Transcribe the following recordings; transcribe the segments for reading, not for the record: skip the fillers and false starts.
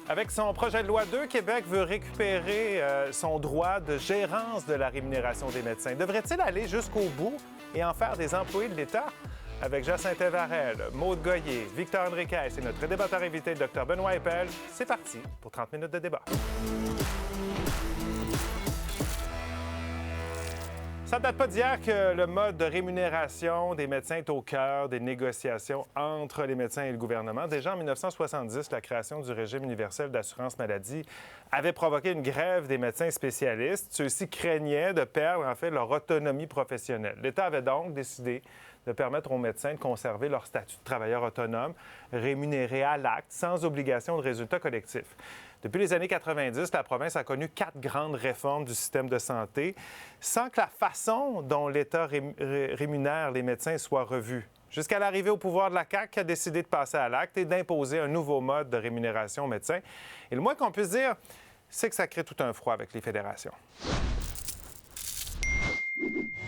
Avec son projet de loi 2, Québec veut récupérer son droit de gérance de la rémunération des médecins. Devrait-il aller jusqu'au bout et en faire des employés de l'État? Avec Jacinthe Varel, Maude Goyer, Victor Henriquez et notre débatteur invité, le Dr Benoît Eppel, c'est parti pour 30 minutes de débat. Ça ne date pas d'hier que le mode de rémunération des médecins est au cœur des négociations entre les médecins et le gouvernement. Déjà en 1970, la création du régime universel d'assurance maladie avait provoqué une grève des médecins spécialistes. Ceux-ci craignaient de perdre, leur autonomie professionnelle. L'État avait donc décidé de permettre aux médecins de conserver leur statut de travailleur autonome, rémunéré à l'acte, sans obligation de résultat collectif. Depuis les années 90, la province a connu 4 grandes réformes du système de santé sans que la façon dont l'État rémunère les médecins soit revue. Jusqu'à l'arrivée au pouvoir de la CAQ qui a décidé de passer à l'acte et d'imposer un nouveau mode de rémunération aux médecins. Et le moins qu'on puisse dire, c'est que ça crée tout un froid avec les fédérations.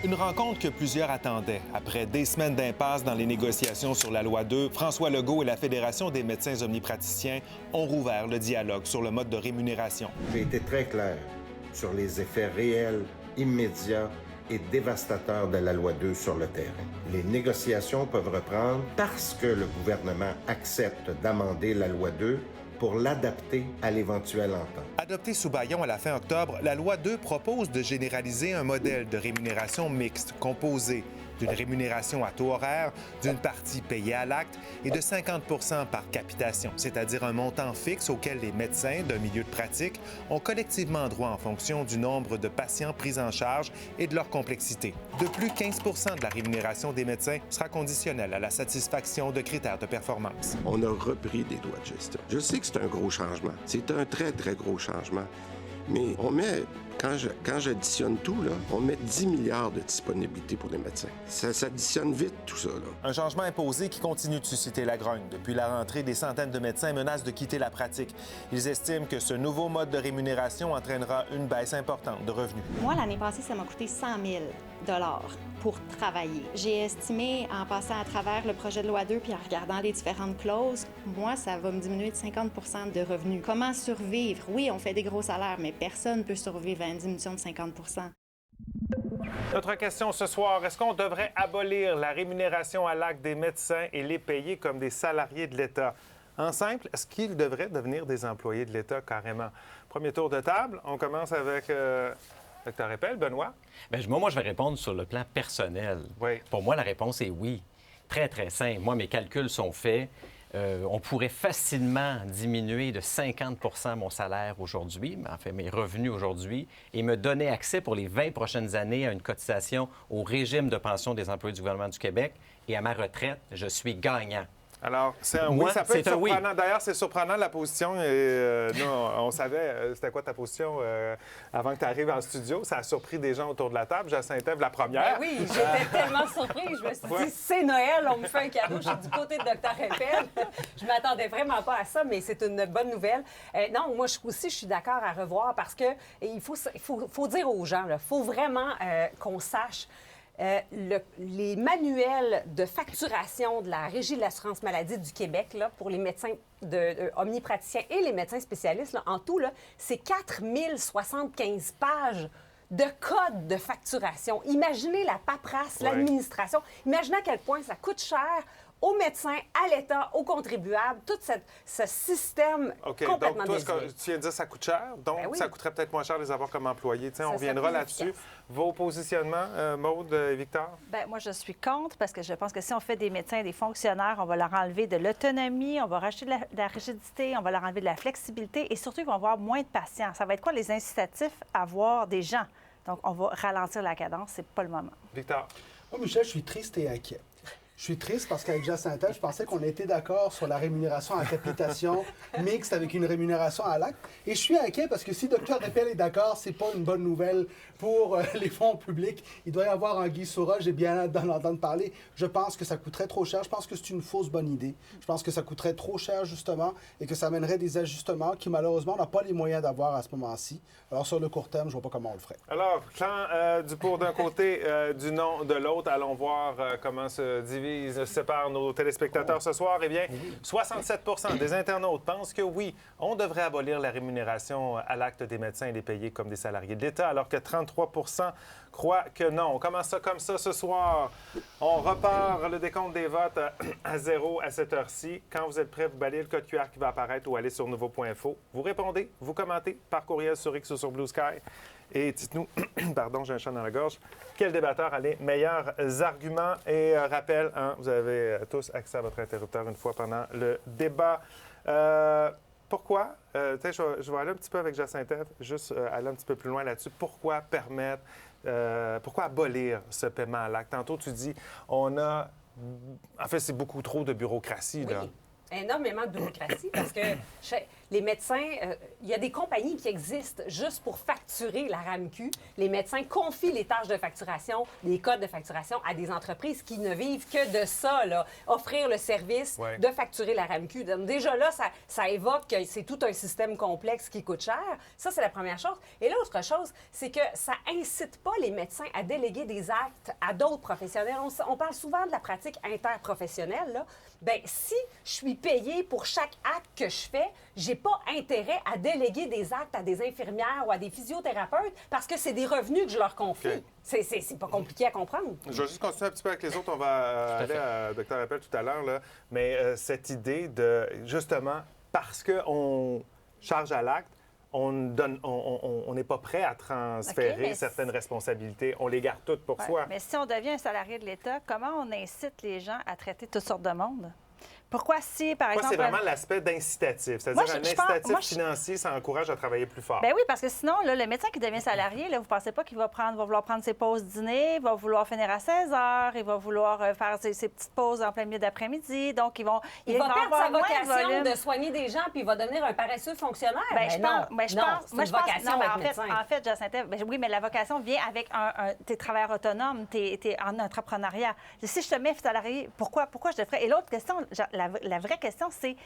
Une rencontre que plusieurs attendaient. Après des semaines d'impasse dans les négociations sur la loi 2, François Legault et la Fédération des médecins omnipraticiens ont rouvert le dialogue sur le mode de rémunération. J'ai été très clair sur les effets réels, immédiats et dévastateurs de la loi 2 sur le terrain. Les négociations peuvent reprendre parce que le gouvernement accepte d'amender la loi 2 pour l'adapter à l'éventuelle entente. Adoptée sous bâillon à la fin octobre, la loi 2 propose de généraliser un modèle de rémunération mixte composé d'une rémunération à taux horaire, d'une partie payée à l'acte et de 50 % par capitation, c'est-à-dire un montant fixe auquel les médecins d'un milieu de pratique ont collectivement droit en fonction du nombre de patients pris en charge et de leur complexité. De plus, 15 % de la rémunération des médecins sera conditionnelle à la satisfaction de critères de performance. On a repris des droits de gestion. Je sais que c'est un gros changement. C'est un très, très gros changement. Mais on met... Quand j'additionne tout, là, on met 10 milliards de disponibilité pour les médecins. Ça s'additionne vite, tout ça. Là. Un changement imposé qui continue de susciter la grogne. Depuis la rentrée, des centaines de médecins menacent de quitter la pratique. Ils estiment que ce nouveau mode de rémunération entraînera une baisse importante de revenus. Moi, l'année passée, ça m'a coûté 100 000 $ pour travailler. J'ai estimé, en passant à travers le projet de loi 2 puis en regardant les différentes clauses, moi, ça va me diminuer de 50 % de revenus. Comment survivre? Oui, on fait des gros salaires, mais personne ne peut survivre à une diminution de 50 %. Notre question ce soir, est-ce qu'on devrait abolir la rémunération à l'acte des médecins et les payer comme des salariés de l'État? En simple, est-ce qu'ils devraient devenir des employés de l'État carrément? Premier tour de table, on commence avec Dr Eppel, Benoît. Bien, moi, je vais répondre sur le plan personnel. Oui. Pour moi, la réponse est oui. Très, très simple. Moi, mes calculs sont faits. On pourrait facilement diminuer de 50 % mon salaire aujourd'hui, en fait mes revenus aujourd'hui, et me donner accès pour les 20 prochaines années à une cotisation au régime de pension des employés du gouvernement du Québec. Et à ma retraite, je suis gagnant. Alors, c'est un oui. Moi, Ça peut être c'est un oui. surprenant. D'ailleurs, c'est surprenant la position. Et, nous, on savait c'était quoi ta position avant que tu arrives en studio. Ça a surpris des gens autour de la table. Jacinthe, la première. Ben oui, j'étais tellement surprise. Je me suis dit, c'est Noël, on me fait un cadeau. Je suis du côté de Dr Eppel. Je ne m'attendais vraiment pas à ça, mais c'est une bonne nouvelle. Non, moi aussi, je suis d'accord à revoir parce que il faut dire aux gens, il faut vraiment qu'on sache les manuels de facturation de la Régie de l'assurance maladie du Québec là, pour les médecins omnipraticiens et les médecins spécialistes, là, en tout, là, c'est 4075 pages de code de facturation. Imaginez la paperasse, l'administration. Imaginez à quel point ça coûte cher aux médecins, à l'État, aux contribuables, tout ce système complètement donc, toi, désuet. tu viens de dire que ça coûte cher, donc Ben oui. ça coûterait peut-être moins cher de les avoir comme employés. On Ça reviendra serait plus là-dessus. efficace. Vos positionnements, Maude et Victor? Bien, moi, je suis contre parce que je pense que si on fait des médecins des fonctionnaires, on va leur enlever de l'autonomie, on va racheter de la rigidité, on va leur enlever de la flexibilité et surtout, ils vont avoir moins de patients. Ça va être quoi les incitatifs à voir des gens? Donc, on va ralentir la cadence. C'est pas le moment. Victor? Moi, Michel, je suis triste et inquiet. Je suis triste parce qu'avec Jacinthe, je pensais qu'on était d'accord sur la rémunération à capitation mixte avec une rémunération à l'acte. Et je suis inquiet parce que si Dr Eppel est d'accord, c'est pas une bonne nouvelle pour les fonds publics. Il doit y avoir Anguille sous roche, j'ai bien hâte d'en entendre parler. Je pense que ça coûterait trop cher. Je pense que c'est une fausse bonne idée. Je pense que ça coûterait trop cher, justement, et que ça amènerait des ajustements qui, malheureusement, on n'a pas les moyens d'avoir à ce moment-ci. Alors, sur le court terme, je vois pas comment on le ferait. Alors, quand du pour d'un côté, du non de l'autre, allons voir comment se divise sépare nos téléspectateurs ce soir, eh bien, 67 des internautes pensent que oui, on devrait abolir la rémunération à l'acte des médecins et les payer comme des salariés de l'État, alors que 33 croient que non. On commence ça comme ça ce soir. On repart le décompte des votes à 0 à cette heure-ci. Quand vous êtes prêts, vous balayez le code QR qui va apparaître ou allez sur nouveau.info. Vous répondez, vous commentez par courriel sur X ou sur Blue Sky. Et dites-nous, pardon, j'ai un chat dans la gorge, quel débatteur a les meilleurs arguments? Et rappel, vous avez tous accès à votre interrupteur une fois pendant le débat. Pourquoi? Je vais aller un petit peu avec Jacinthe, juste aller un petit peu plus loin là-dessus. Pourquoi permettre, pourquoi abolir ce paiement à l'acte? Tantôt, tu dis, on a... En fait, c'est beaucoup trop de bureaucratie, là. Oui. Énormément de bureaucratie parce que les médecins, il y a des compagnies qui existent juste pour facturer la RAMQ. Les médecins confient les tâches de facturation, les codes de facturation à des entreprises qui ne vivent que de ça, là, offrir le service de facturer la RAMQ. Donc, déjà là, ça évoque que c'est tout un système complexe qui coûte cher. Ça, c'est la première chose. Et l'autre chose, c'est que ça incite pas les médecins à déléguer des actes à d'autres professionnels. On parle souvent de la pratique interprofessionnelle, là. Bien, si je suis payée pour chaque acte que je fais, j'ai pas intérêt à déléguer des actes à des infirmières ou à des physiothérapeutes parce que c'est des revenus que je leur confie. Okay. C'est pas compliqué à comprendre. Je vais juste continuer un petit peu avec les autres. On va aller à Dr. Rappel tout à l'heure, là. Mais cette idée de, justement, parce qu'on charge à l'acte, on n'est pas prêt à transférer certaines responsabilités. On les garde toutes pour soi. Mais si on devient un salarié de l'État, comment on incite les gens à traiter toutes sortes de monde? Pourquoi si, par exemple... c'est vraiment l'aspect d'incitatif. C'est-à-dire un incitatif financier, ça encourage à travailler plus fort. Bien oui, parce que sinon, là, le médecin qui devient salarié, là, vous ne pensez pas qu'il va vouloir prendre ses pauses dîner, il va vouloir finir à 16 heures, il va vouloir faire ses petites pauses en plein milieu d'après-midi. Donc, il va perdre sa vocation de soigner des gens puis il va devenir un paresseux fonctionnaire. C'est une vocation d'être médecin. En fait, Jacinthe, oui, mais la vocation vient avec tes travailleurs autonomes, t'es en entrepreneuriat. Si je te mets salarié, pourquoi je le ferais? Et l'autre question, la vraie question, c'est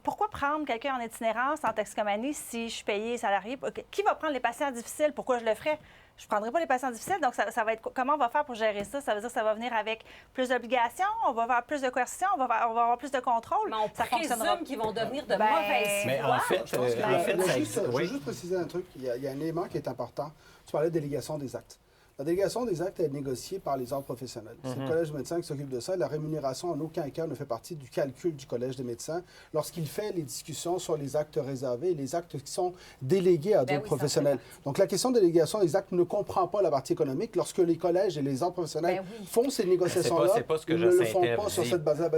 pourquoi prendre quelqu'un en itinérance, en toxicomanie, si je suis payé salarié? Qui va prendre les patients difficiles? Pourquoi je le ferais? Je ne prendrai pas les patients difficiles. Donc, ça va être... Comment on va faire pour gérer ça? Ça veut dire que ça va venir avec plus d'obligations, on va avoir plus de coercition, on va avoir plus de contrôle. Mais on présume qu'ils vont devenir de mauvaises foi. Mais en fait, je veux juste préciser un truc. Il y a un élément qui est important. Tu parlais de délégation des actes. La délégation des actes est négociée par les ordres professionnels. C'est le Collège des médecins qui s'occupe de ça. La rémunération, en aucun cas, ne fait partie du calcul du Collège des médecins lorsqu'il fait les discussions sur les actes réservés et les actes qui sont délégués à d'autres professionnels. Donc, la question de délégation des actes ne comprend pas la partie économique. Lorsque les collèges et les ordres professionnels font ces négociations-là, ils ne le font pas sur cette base-là.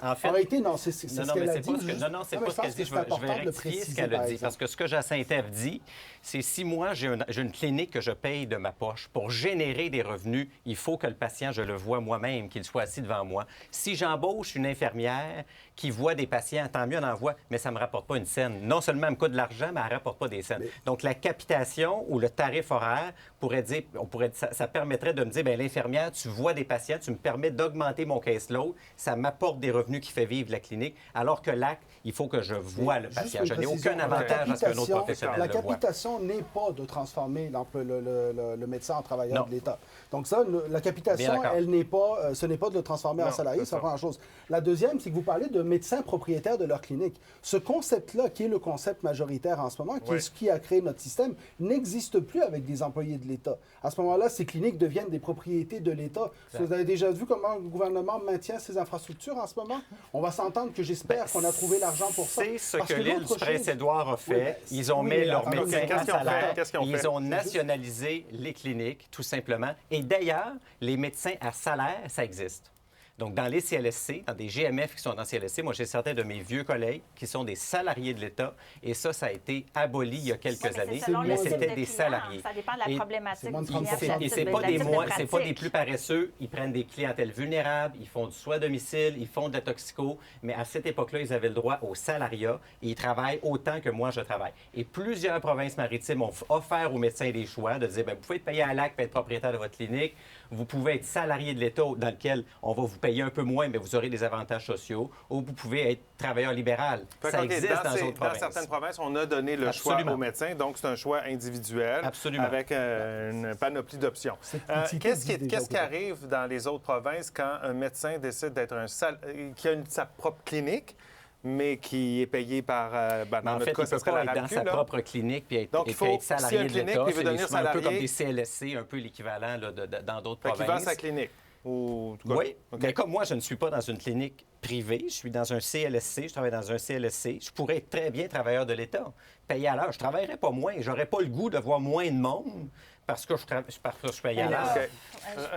En fait, en réalité, non, c'est ce qu'elle a dit. Non, c'est pas ce qu'elle dit. Je vais rectifier ce qu'elle a dit. Parce que ce que Jacinthe dit, c'est si moi, j'ai une clinique que je paye de ma poche pour générer des revenus, il faut que le patient, je le vois moi-même, qu'il soit assis devant moi. Si j'embauche une infirmière qui voit des patients, tant mieux, on en voit, mais ça ne me rapporte pas une scène. Non seulement elle me coûte de l'argent, mais elle ne rapporte pas des scènes. Donc, la capitation ou le tarif horaire pourrait dire, ça permettrait de me dire, bien, l'infirmière, tu vois des patients, tu me permets d'augmenter mon caseload, ça m'apporte des revenus qui fait vivre la clinique, alors que l'acte, il faut que je vois le patient. Je n'ai aucun avantage à ce qu'un autre professionnel le voit. La capitation n'est pas de transformer le médecin en travailleur de l'État. Donc ça, la capitation, ce n'est pas de le transformer en salarié, c'est la première chose. La deuxième, c'est que vous parlez de médecins propriétaires de leur clinique. Ce concept-là, qui est le concept majoritaire en ce moment, qui est ce qui a créé notre système, n'existe plus avec des employés de l'État. À ce moment-là, ces cliniques deviennent des propriétés de l'État. Vous avez déjà vu comment le gouvernement maintient ses infrastructures en ce moment? On va s'entendre que j'espère qu'on a trouvé l'argent pour ça. C'est ce que l'île du Prince-Édouard a fait. Ils ont mis leurs médecins à salaire. Ils ont nationalisé les cliniques, tout simplement. Et d'ailleurs, les médecins à salaire, ça existe. Donc, dans les CLSC, dans des GMF qui sont dans CLSC, moi, j'ai certains de mes vieux collègues qui sont des salariés de l'État. Et ça a été aboli il y a quelques années. Mais c'était des salariés. Ça dépend de la problématique. Et c'est pas des plus paresseux. Ils prennent des clientèles vulnérables, ils font du soin à domicile, ils font de la toxico. Mais à cette époque-là, ils avaient le droit au salariat et ils travaillent autant que moi, je travaille. Et plusieurs provinces maritimes ont offert aux médecins des choix de dire, bien, vous pouvez être payé à l'acte et être propriétaire de votre clinique. Vous pouvez être salarié de l'État dans lequel on va vous payer payer un peu moins, mais vous aurez des avantages sociaux, ou vous pouvez être travailleur libéral. Ça existe dans d'autres provinces. Dans certaines provinces, on a donné le choix aux médecins, donc c'est un choix individuel avec une panoplie d'options. Qu'est-ce qui arrive dans les autres provinces quand un médecin décide d'être qui a sa propre clinique, mais qui est payé par... en fait, il ne peut pas être dans sa propre clinique puis être salarié de l'État. C'est un peu comme des CLSC, un peu l'équivalent dans d'autres provinces. Qui vend sa clinique. Oui, mais comme moi, je ne suis pas dans une clinique privée, je suis dans un CLSC, je travaille dans un CLSC, je pourrais être très bien travailleur de l'État, payé à l'heure. Je ne travaillerais pas moins, je n'aurais pas le gour de voir moins de monde parce que je suis payé à l'heure.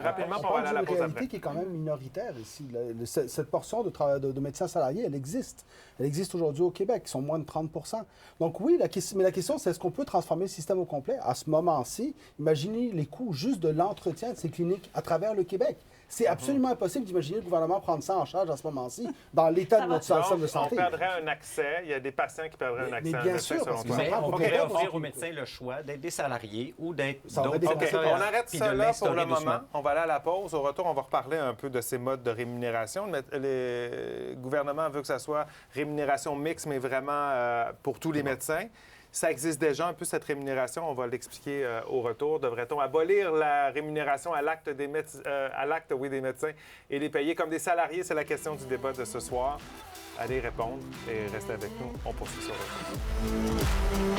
Rapidement, on pour aller à la pause pause réalité après. qui est quand même minoritaire ici. Cette portion de médecins salariés, elle existe. Elle existe aujourd'hui au Québec, qui sont moins de 30 %. Donc oui, mais la question, c'est est-ce qu'on peut transformer le système au complet? À ce moment-ci, imaginez les coûts juste de l'entretien de ces cliniques à travers le Québec. C'est absolument impossible d'imaginer le gouvernement prendre ça en charge à ce moment-ci dans l'état de notre système de santé. On perdrait un accès. Il y a des patients qui perdraient un accès. Mais bien sûr, parce que mais on pourrait offrir aux médecins le choix d'être des salariés ou d'être d'autres. On arrête ça là pour le moment. On va aller à la pause. Au retour, on va reparler un peu de ces modes de rémunération. Le gouvernement veut que ça soit rémunération mixte, mais vraiment pour tous les médecins. Ça existe déjà un peu, cette rémunération. On va l'expliquer au retour. Devrait-on abolir la rémunération à l'acte des médecins et les payer comme des salariés? C'est la question du débat de ce soir. Allez répondre et restez avec nous. On poursuit sur le retour.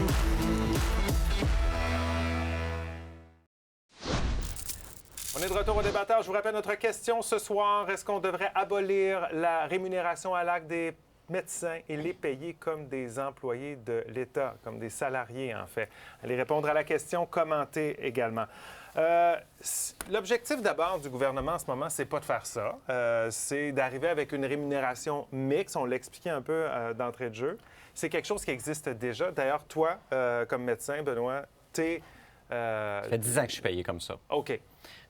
On est de retour au débatteur. Je vous rappelle notre question ce soir. Est-ce qu'on devrait abolir la rémunération à l'acte des médecins et les payer comme des employés de l'État, comme des salariés, en fait? Allez répondre à la question, commentez également. L'objectif d'abord du gouvernement en ce moment, c'est pas de faire ça. C'est d'arriver avec une rémunération mixte. On l'a expliqué un peu d'entrée de jeu. C'est quelque chose qui existe déjà. D'ailleurs, toi, comme médecin, Benoît, ça fait 10 ans que je suis payé comme ça. OK.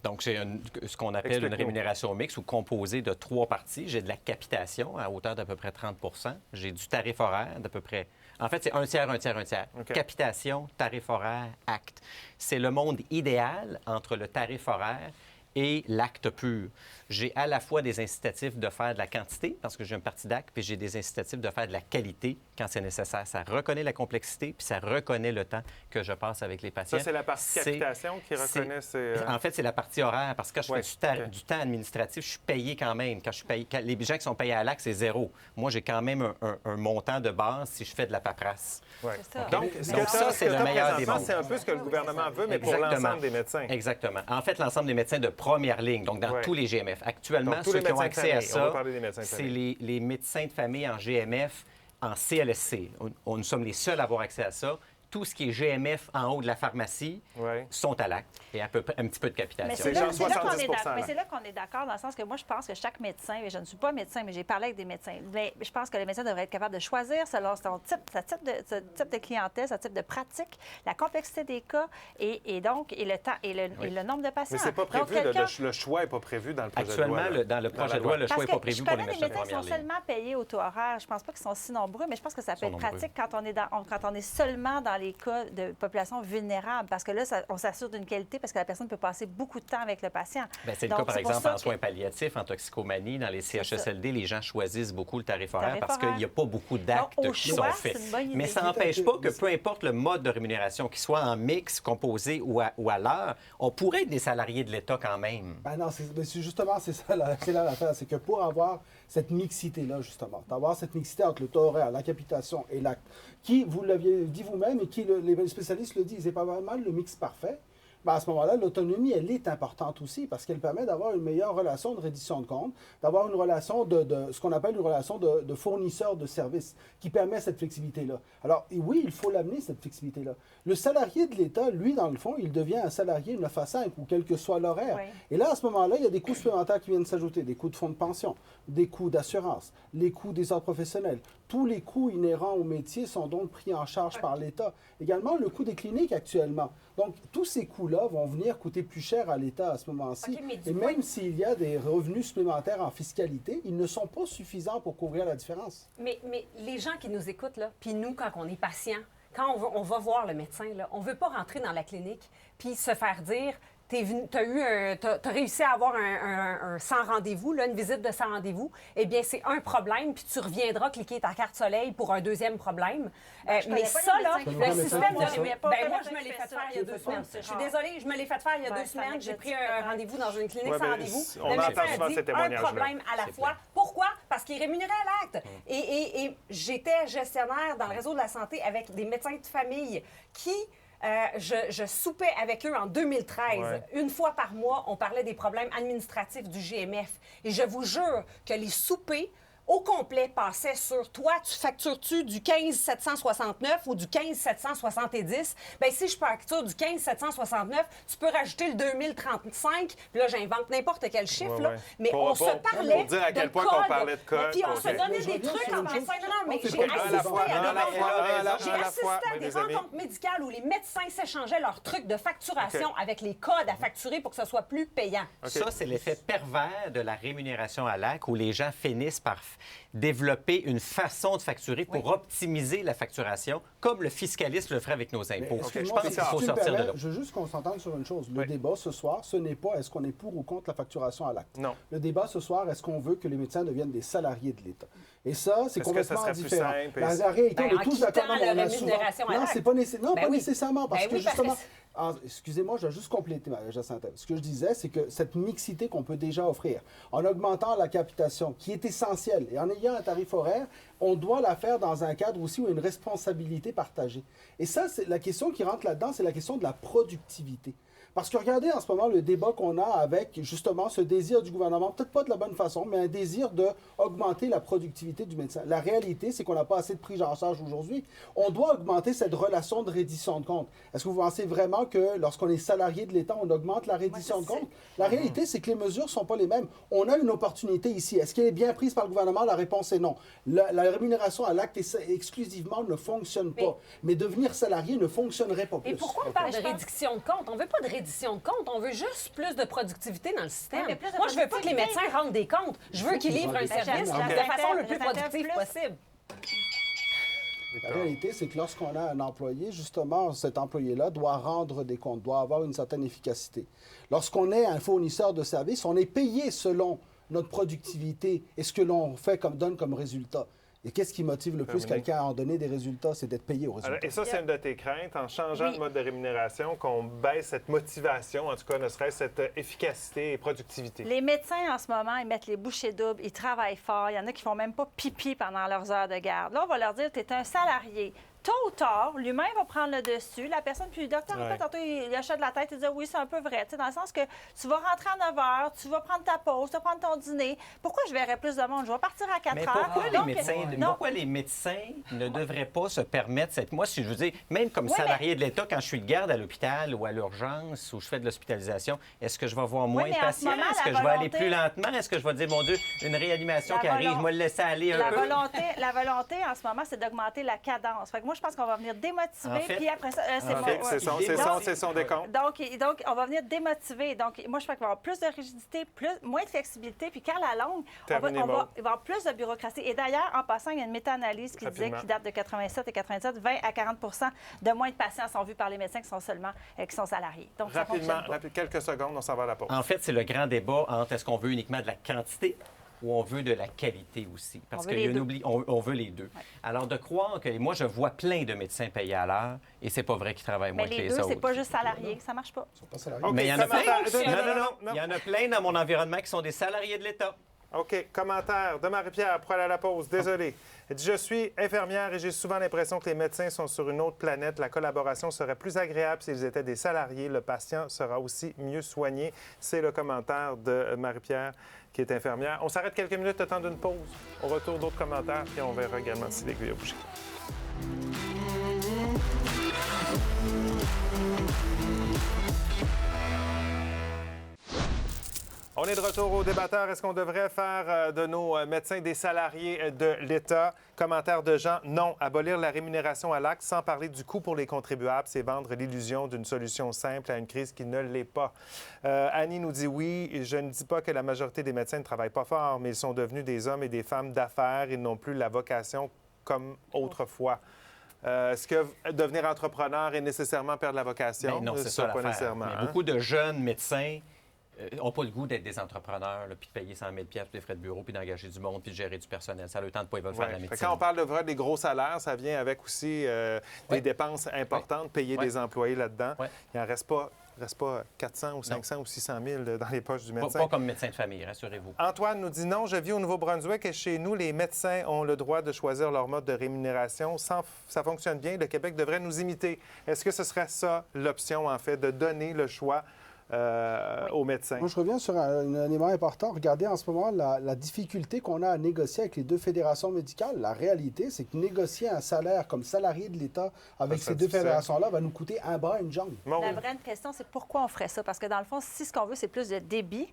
Donc, j'ai ce qu'on appelle une rémunération mixte ou composée de 3 parties. J'ai de la capitation à hauteur d'à peu près 30 %. J'ai du tarif horaire d'à peu près... En fait, c'est un tiers, un tiers, un tiers. Okay. Capitation, tarif horaire, acte. C'est le monde idéal entre le tarif horaire et l'acte pur. J'ai à la fois des incitatifs de faire de la quantité, parce que j'ai une partie d'acte, puis j'ai des incitatifs de faire de la qualité quand c'est nécessaire. Ça reconnaît la complexité, puis ça reconnaît le temps que je passe avec les patients. Ça, c'est la partie capitation qui reconnaît ces... En fait, c'est la partie horaire, parce que quand je fais du temps administratif, je suis payé quand même. Les gens qui sont payés à l'acte, c'est 0. Moi, j'ai quand même un montant de base si je fais de la paperasse. Ouais. Ça. Donc ça, c'est le meilleur des mondes. C'est un peu ce que le gouvernement veut, mais pour l'ensemble des médecins. Exactement. En fait, l'ensemble des médecins de première ligne, donc dans tous les GMF. Actuellement, ceux qui ont accès à ça, c'est les médecins de famille en GMF, en CLSC. Nous sommes les seuls à avoir accès à ça. Tout ce qui est GMF en haut de la pharmacie sont à l'acte et à peu près un petit peu de capitation. Mais c'est là qu'on est d'accord, dans le sens que moi, je pense que chaque médecin, et je ne suis pas médecin, mais j'ai parlé avec des médecins, mais je pense que le médecin devrait être capable de choisir selon son type de clientèle, son type de pratique, la complexité des cas et le temps et le nombre de patients. Mais c'est pas prévu, le choix n'est pas prévu dans le projet de loi. Actuellement, dans le projet de loi, le choix n'est pas prévu pour les médecins de première ligne. Je connais des médecins qui sont seulement payés au taux horaire. Je pense pas qu'ils sont si nombreux, mais je pense que ça peut être pratique quand on est seulement dans les cas de population vulnérable, parce que là, on s'assure d'une qualité parce que la personne peut passer beaucoup de temps avec le patient. Bien, c'est le cas, par exemple, en soins palliatifs, en toxicomanie, dans les CHSLD, les gens choisissent beaucoup le tarif horaire parce qu'il n'y a pas beaucoup d'actes qui sont faits. Mais ça n'empêche pas que peu importe le mode de rémunération, qu'il soit en mix, composé ou à l'heure, on pourrait être des salariés de l'État quand même. Ben non, justement, c'est là l'affaire. C'est que pour avoir cette mixité-là, justement, d'avoir cette mixité entre le taux horaire, la capitation et l'acte, qui, vous l'aviez dit vous-même, et qui, les spécialistes le disent, c'est pas mal le mix parfait. Ben à ce moment-là, l'autonomie, elle est importante aussi parce qu'elle permet d'avoir une meilleure relation de reddition de comptes, d'avoir une relation ce qu'on appelle une relation de fournisseur de services qui permet cette flexibilité-là. Alors, oui, il faut l'amener, cette flexibilité-là. Le salarié de l'État, lui, dans le fond, il devient un salarié 9 à 5 ou quel que soit l'horaire. Oui. Et là, à ce moment-là, il y a des coûts supplémentaires qui viennent s'ajouter, des coûts de fonds de pension, des coûts d'assurance, les coûts des ordres professionnels. Tous les coûts inhérents au métier sont donc pris en charge par l'État. Également, le coût des cliniques actuellement. Donc, tous ces coûts-là vont venir coûter plus cher à l'État à ce moment-ci. Et même s'il y a des revenus supplémentaires en fiscalité, ils ne sont pas suffisants pour couvrir la différence. Mais les gens qui nous écoutent, là, puis nous, quand on est patient, quand on va voir le médecin, là, on ne veut pas rentrer dans la clinique puis se faire dire t'as réussi à avoir un sans rendez-vous, là, une visite de sans rendez-vous, eh bien, c'est un problème, puis tu reviendras cliquer ta carte soleil pour un deuxième problème. Mais ça, là, le système de rémunération... moi, je me l'ai fait faire il y a 2 semaines. Je suis désolée, je me l'ai fait faire il y a 2 semaines. J'ai pris un rendez-vous dans une clinique sans rendez-vous. On entend souvent ces un témoignages-là. problème à la fois. Pourquoi? Parce qu'il est rémunéré à l'acte. Et j'étais gestionnaire dans le réseau de la santé avec des médecins de famille qui... je soupais avec eux en 2013. Ouais. Une fois par mois, on parlait des problèmes administratifs du GMF. Et je vous jure que les soupers au complet passaient sur toi, tu factures-tu du 15 769 ou du 15 770? Bien, si je facture du 15 769, tu peux rajouter le 2035. Puis là, j'invente n'importe quel chiffre, là. Mais on se parlait pour dire à quel de point code. qu'on parlait de code. Puis on se donnait des trucs en médecin. Non, mais j'ai assisté à des rencontres médicales où les médecins s'échangeaient leurs trucs de facturation avec les codes à facturer pour que ce soit plus payant. Ça, c'est l'effet pervers de la rémunération à l'acte où les gens finissent par développer une façon de facturer pour optimiser la facturation, comme le fiscaliste le ferait avec nos impôts. Je pense qu'il faut sortir de là. Je veux juste qu'on s'entende sur une chose. Le débat ce soir, ce n'est pas est-ce qu'on est pour ou contre la facturation à l'acte. Non. Le débat ce soir, est-ce qu'on veut que les médecins deviennent des salariés de l'État? Et ça, c'est complètement différent. La réalité, on est tous d'accord. Non, c'est pas nécessairement. Non, pas nécessairement, parce que justement... Excusez-moi, je vais juste compléter, Jacinthe. Ce que je disais, c'est que cette mixité qu'on peut déjà offrir, en augmentant la capitation, qui est essentielle, et en ayant un tarif horaire, on doit la faire dans un cadre aussi où il y a une responsabilité partagée. Et ça, c'est la question qui rentre là-dedans, c'est la question de la productivité. Parce que regardez en ce moment le débat qu'on a avec justement ce désir du gouvernement, peut-être pas de la bonne façon, mais un désir d'augmenter la productivité du médecin. La réalité, c'est qu'on n'a pas assez de prise en charge aujourd'hui. On doit augmenter cette relation de reddition de compte. Est-ce que vous pensez vraiment que lorsqu'on est salarié de l'État, on augmente la reddition de compte? La réalité, c'est que les mesures ne sont pas les mêmes. On a une opportunité ici. Est-ce qu'elle est bien prise par le gouvernement? La réponse est non. La rémunération à l'acte exclusivement ne fonctionne pas. Mais devenir salarié ne fonctionnerait pas plus. Et pourquoi on parle de réduction de compte? On ne veut pas de réduction de compte, on veut juste plus de productivité dans le système. Moi, je ne veux pas que les médecins rendent des comptes. Je veux qu'ils livrent un service de façon le plus productive possible. La réalité, c'est que lorsqu'on a un employé, justement, cet employé-là doit rendre des comptes, doit avoir une certaine efficacité. Lorsqu'on est un fournisseur de services, on est payé selon notre productivité et ce que l'on fait donne comme résultat. Et qu'est-ce qui motive le plus quelqu'un à en donner des résultats? C'est d'être payé au résultat. Alors, et ça, c'est une de tes craintes, en changeant de mode de rémunération, qu'on baisse cette motivation, en tout cas, ne serait-ce cette efficacité et productivité. Les médecins, en ce moment, ils mettent les bouchées doubles, ils travaillent fort. Il y en a qui font même pas pipi pendant leurs heures de garde. Là, on va leur dire, tu es un salarié. Tôt ou tard, l'humain va prendre le dessus. La personne, puis le docteur, tantôt, il achète la tête et dit oui, c'est un peu vrai. Tu sais, dans le sens que tu vas rentrer à 9 h, tu vas prendre ta pause, tu vas prendre ton dîner. Pourquoi je verrais plus de monde? Je vais partir à 4 heures. Pourquoi les médecins ne devraient pas se permettre cette... Moi, si je veux dire, même comme salarié de l'État, quand je suis de garde à l'hôpital ou à l'urgence ou je fais de l'hospitalisation, est-ce que je vais voir moins de patients? Est-ce que je vais aller plus lentement? Est-ce que je vais dire, mon Dieu, une réanimation qui arrive, je vais le laisser aller un peu? La volonté, en ce moment, c'est d'augmenter la cadence. Fait que moi, je pense qu'on va venir démotiver, puis après ça, c'est son décompte. Donc, on va venir démotiver. Donc, moi, je pense qu'il va y avoir plus de rigidité, moins de flexibilité, puis qu'à la longue, il va y avoir plus de bureaucratie. Et d'ailleurs, en passant, il y a une méta-analyse qui disait, qui date de 87 et 97, 20 à 40 de moins de patients sont vus par les médecins qui sont salariés. Donc, rapidement, quelques secondes, on s'en va à la pause. En fait, c'est le grand débat entre est-ce qu'on veut uniquement de la quantité ou on veut de la qualité aussi. Parce qu'il y a on veut les deux. Ouais. Alors, de croire que... Moi, je vois plein de médecins payés à l'heure et c'est pas vrai qu'ils travaillent moins que les autres. Mais les deux, c'est pas juste salariés. Ça marche pas. Ils sont pas salariés. Okay, mais il y en a plein. Non. Il y en a plein dans mon environnement qui sont des salariés de l'État. OK. Commentaire de Marie-Pierre pour aller à la pause. Désolé. Elle dit, je suis infirmière et j'ai souvent l'impression que les médecins sont sur une autre planète. La collaboration serait plus agréable s'ils étaient des salariés. Le patient sera aussi mieux soigné. C'est le commentaire de Marie-Pierre, qui est infirmière. On s'arrête quelques minutes, le temps d'une pause. Au retour, d'autres commentaires, puis on verra également si l'aiguille a bougé. On est de retour au débatteur. Est-ce qu'on devrait faire de nos médecins des salariés de l'État? Commentaire de Jean, non. Abolir la rémunération à l'acte sans parler du coût pour les contribuables, c'est vendre l'illusion d'une solution simple à une crise qui ne l'est pas. Annie nous dit oui. Je ne dis pas que la majorité des médecins ne travaillent pas fort, mais ils sont devenus des hommes et des femmes d'affaires. Ils n'ont plus la vocation comme autrefois. Est-ce que devenir entrepreneur est nécessairement perdre la vocation? Bien, non, c'est ça pas l'affaire. nécessairement. Mais hein? beaucoup de jeunes médecins n'ont pas le goût d'être des entrepreneurs, là, puis de payer 100 000 pour les frais de bureau, puis d'engager du monde, puis de gérer du personnel. Ça a le temps de pas, ils veulent faire de la Fait que médecine. quand on parle de vrai des gros salaires, ça vient avec aussi des dépenses importantes, payer des employés là-dedans. Ouais. Il n'en reste pas 400 ou 500 ou 600 000 dans les poches du médecin. Pas comme médecin de famille, rassurez-vous. Antoine nous dit non, je vis au Nouveau-Brunswick et chez nous, les médecins ont le droit de choisir leur mode de rémunération. Ça fonctionne bien, le Québec devrait nous imiter. Est-ce que ce serait ça l'option, en fait, de donner le choix aux médecins? Moi, je reviens sur un élément important. Regardez en ce moment la difficulté qu'on a à négocier avec les deux fédérations médicales. La réalité, c'est que négocier un salaire comme salarié de l'État avec Ça ces serait deux difficile. fédérations-là va nous coûter un bras et une jambe. Bon, La vraie question, c'est pourquoi on ferait ça? Parce que dans le fond, si ce qu'on veut, c'est plus de débit,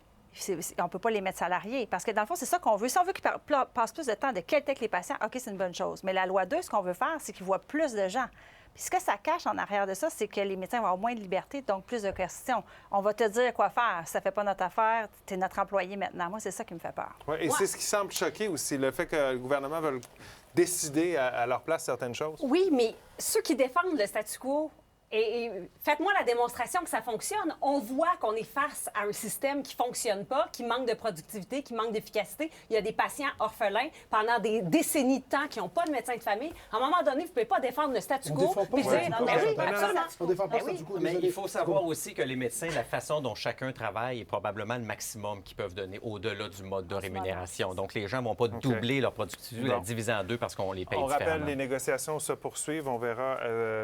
on ne peut pas les mettre salariés. Parce que dans le fond, c'est ça qu'on veut. Si on veut qu'ils passent plus de temps de qualité avec les patients, OK, c'est une bonne chose. Mais la loi 2, ce qu'on veut faire, c'est qu'ils voient plus de gens. Puis ce que ça cache en arrière de ça, c'est que les médecins vont avoir moins de liberté, donc plus de questions. On va te dire quoi faire. Si ça ne fait pas notre affaire, tu es notre employé maintenant. Moi, c'est ça qui me fait peur. ouais, et c'est ce qui semble choquer aussi, le fait que le gouvernement veuille décider à leur place certaines choses. Oui, mais ceux qui défendent le statu quo, et faites-moi la démonstration que ça fonctionne. On voit qu'on est face à un système qui ne fonctionne pas, qui manque de productivité, qui manque d'efficacité. Il y a des patients orphelins pendant des décennies de temps qui n'ont pas de médecin de famille. À un moment donné, vous ne pouvez pas défendre le statu On quo. défend pas puis le dire, statu quo. ben oui, Non, non, non. absolument. On défend pas Ben ça oui. du coup. Mais désolé. il faut savoir aussi que les médecins, la façon dont chacun travaille est probablement le maximum qu'ils peuvent donner au-delà du mode de rémunération. Donc, les gens ne vont pas doubler leur productivité, Bon. la diviser en deux parce qu'on les paye On rappelle, différemment. les négociations se poursuivent. On verra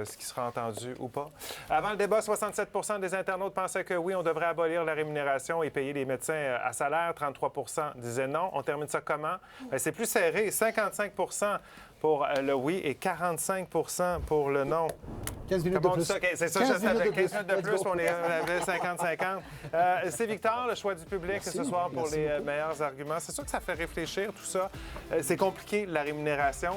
ce qui sera entendu ou pas. Avant le débat, 67 des internautes pensaient que oui, on devrait abolir la rémunération et payer les médecins à salaire. 33 disaient non. On termine ça comment? Bien, c'est plus serré. 55 pour le oui et 45 pour le non. 15 minutes Comment de on dit plus. ça? C'est ça, 15 je savais. minutes de 15 minutes de plus. plus, Let's go. on avait 50-50. C'est Victor, le choix du public Merci. ce soir pour Merci les beaucoup. meilleurs arguments. C'est sûr que ça fait réfléchir, tout ça. C'est compliqué, la rémunération.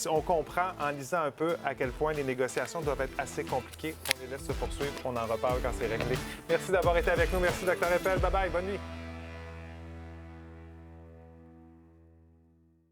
On comprend en lisant un peu à quel point les négociations doivent être assez compliquées. On les laisse se poursuivre. On en reparle quand c'est réglé. Merci d'avoir été avec nous. Merci, Dr. Eppel. Bye-bye. Bonne nuit.